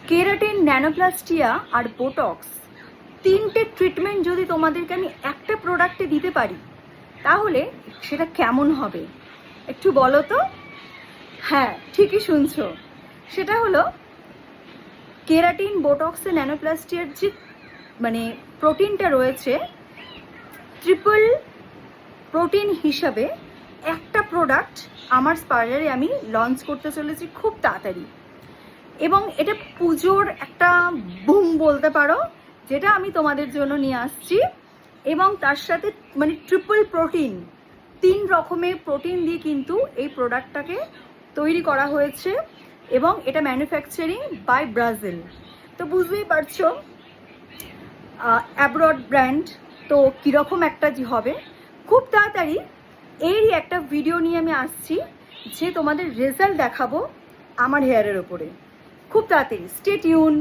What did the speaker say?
Keratin, nanoplastia আর botox তিনটে treatment যদি তোমাদেরকে আমি একটা প্রোডাক্টে দিতে পারি তাহলে সেটা কেমন হবে একটু বলো তো। হ্যাঁ, ঠিকই শুনছো, সেটা হলো কেরাটিন, বোটক্স, ন্যানোপ্লাস্টিয়ার যে প্রোটিনটা রয়েছে, ট্রিপল প্রোটিন হিসাবে একটা প্রোডাক্ট আমার স্পার্লারে আমি লঞ্চ করতে চলেছি খুব তাড়াতাড়ি। এবং এটা পুজোর একটা বুম বলতে পারো, যেটা আমি তোমাদের জন্য নিয়ে আসছি। এবং তার সাথে ট্রিপল প্রোটিন, 3 রকমের প্রোটিন দিয়ে কিন্তু এই প্রোডাক্টটাকে তৈরি করা হয়েছে এবং এটা ম্যানুফ্যাকচারিং বাই ব্রাজিল। তো বুঝতেই পারছো অ্যাব্রড ব্র্যান্ড, তো কীরকম একটা যে হবে। খুব তাড়াতাড়ি এরই একটা ভিডিও নিয়ে আমি আসছি যে তোমাদের রেজাল্ট দেখাবো আমার হেয়ারের ওপরে। খুব তাড়াতাড়ি, স্টে টিউন।